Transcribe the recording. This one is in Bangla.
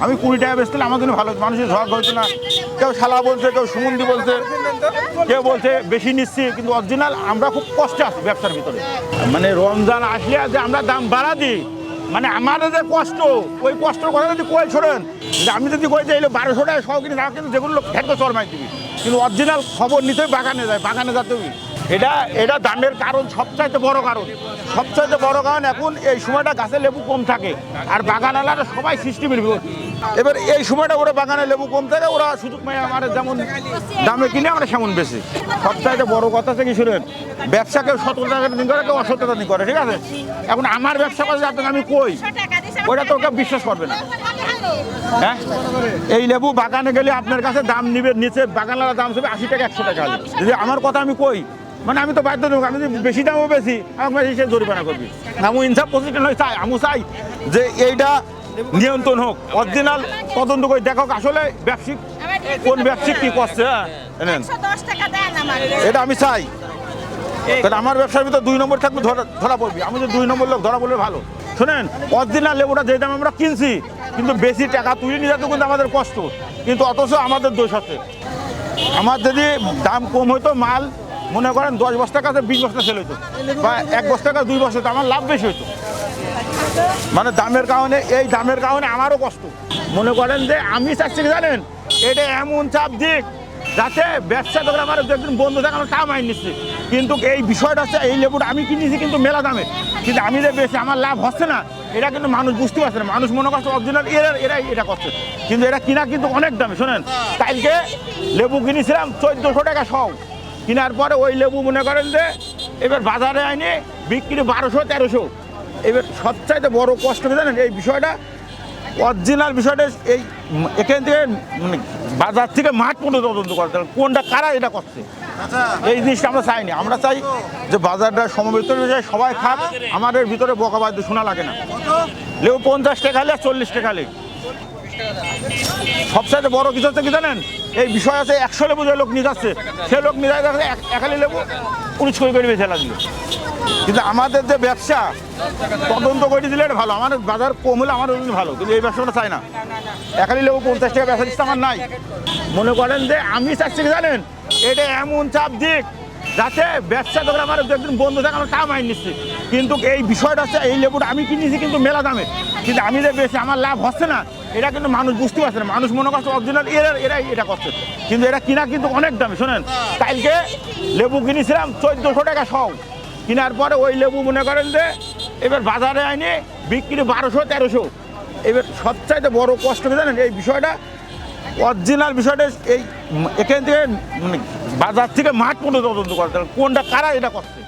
আমি 20 টাকা বেচছিলাম, আমার জন্য ভালো, মানুষের ঝড় হইতো না। কেউ শালা বলছে, কেউ সুমন্দি বলছে, কেউ বলছে বেশি নিচ্ছি, কিন্তু অরিজিনাল আমরা খুব কষ্টে আছি ব্যবসার ভিতরে। মানে রমজান আসলে যে আমরা দাম বাড়া দিই, মানে আমাদের যে কষ্ট, ওই কষ্টের কথা যদি কই ছোড়েন, আমি যদি কই যে 1200 টাকা সহ কিনে, কিন্তু যেগুলো ফেরত চরমাই দিবি, কিন্তু অরিজিনাল খবর নিতে বাগানে যায়, বাগানে যাতে এটা দামের কারণ, সবচাইতে বড় কারণ, সবচাইতে বড় কারণ এখন এই সময়টা গাছে লেবু কম থাকে, আর বাগানালারা সবাই সিস্টেমের বিপদ। এবার এই সময়টা ওরা বাগানে লেবু কম থাকে, ওরা সুযোগ পায় আমার যেমন দামে কিনে আমরা সেমন বেশি। সবচাইতে বড় কথা হচ্ছে কি শুনেন, ব্যবসা কেউ 17 টাকা দিন করে, কেউ 18 টাকা দিন করে, ঠিক আছে? এখন আমার ব্যবসা করে আপনাকে আমি কই, ওইটা তো কেউ বিশ্বাস করবে না। হ্যাঁ, এই লেবু বাগানে গেলে আপনার কাছে দাম নিবে, নিচে বাগানওয়ালা দাম হবে 80 টাকা 100 টাকা। যদি আমার কথা আমি কই, মানে আমি তো বাধ্য দেবো, আমি যদি বেশি দামও বেশি আমাকে সে জরিমানা করবি। আমি ইনসাফ পজিটিভ নয়, চাই আমি চাই যে এইটা নিয়ন্ত্রণ হোক, অরিজিনাল তদন্ত করে দেখো আসলে ব্যবসায়িক কোন ব্যবসায়িক কি করছে। হ্যাঁ, এটা আমি চাই, কারণ আমার ব্যবসার ভিতরে 2 নম্বর থাকবে, ধরা পড়বি। আমি যে 2 নম্বর লোক ধরা পড়লে ভালো। শোনেন, অরিজিনাল লেবুটা যে দামে আমরা কিনছি, কিন্তু বেশি টাকা তুলে নিয়ে যেত, কিন্তু আমাদের কষ্ট, কিন্তু অথচ আমাদের দোষ আছে। আমার যদি দাম কম হইতো, মাল মনে করেন 10 বস্তা কাছে 20 বস্তা সেল হইতো, বা 1 বস্তা কাছে 2 বস্তা, আমার লাভ বেশি হইতো। মানে দামের কারণে, এই দামের কারণে আমারও কষ্ট। মনে করেন যে আমি চাচ্ছি কি জানেন, এটা এমন চাপ দিক যাতে ব্যবসা করে আমার একদিন বন্ধ থাকে, আমার টাকা মাইন নিচ্ছে, কিন্তু এই বিষয়টা হচ্ছে এই লেবুটা আমি কিনেছি কিন্তু মেলা দামে, কিন্তু আমি যে বেশি আমার লাভ হচ্ছে না, এটা কিন্তু মানুষ বুঝতে পারছে না। মানুষ মনে করছে অরিজিনাল এরাই এটা করছে, কিন্তু এটা কিনা কিন্তু অনেক দামে। শোনেন, কালকে লেবু কিনেছিলাম 1400 টাকা সহ, কেনার পরে ওই লেবু মনে করেন যে এবার বাজারে আইনে বিক্রি 1200-1300। এবার সবচাইতে বড় কষ্ট কি জানেন, এই বিষয়টা অরিজিনাল বিষয়টা এই এখান থেকে মানে বাজার থেকে মাঠ পর্যন্ত তদন্ত করতে হবে, কোনটা কারা এটা করছে। এই জিনিসটা আমরা চাইনি, আমরা চাই যে বাজারটা সমবেত অনুযায়ী সবাই খাক, আমাদের ভিতরে বকাবাদ্য শোনা লাগে না। লেবু 50 টাকা হলে 40 টাকা হলে। সবচাইতে বড় কিছু হচ্ছে কি জানেন, এই বিষয় আছে 100 লেবু যে লোক নিয়ে যাচ্ছে, সে লোক নিয়ে যাচ্ছে 1 লেবু 19 করে বেঁচে লাগলো। কিন্তু আমাদের যে ব্যবসা তদন্ত করে দিলে এটা ভালো, আমাদের বাজার কম হলে আমাদের জন্য ভালো, কিন্তু এই ব্যবসাটা চাই না। 1 লেবু 50 টাকা ব্যবসা দিচ্ছে আমার নাই। মনে করেন যে আমি চাচ্ছি কি জানেন, এটা এমন চাপ দিক যাতে ব্যবসা করে আমার একদিন বন্ধ থাকে, আমার টাকা মাইন নিচ্ছে, কিন্তু এই বিষয়টা হচ্ছে এই লেবুটা আমি কিনেছি কিন্তু মেলা দামে, কিন্তু আমি যে বেশি আমার লাভ হচ্ছে না, এটা কিন্তু মানুষ বুঝতে পারছে না। মানুষ মনে করছে অরিজিনাল এরাই এটা করছে, কিন্তু এটা কিনা কিন্তু অনেক দামে। শোনেন, কালকে লেবু কিনেছিলাম 1400 টাকা সহ, কেনার পরে ওই লেবু মনে করেন যে এবার বাজারে আইনে বিক্রি 1200-1300। এবার সবচাইতে বড় কষ্ট কি জানেন, এই বিষয়টা অরিজিনাল বিষয়টা এই এখান থেকে মানে বাজার থেকে মাঠ পর্যন্ত তদন্ত করতে হবে, কোনটা কারা এটা করছে।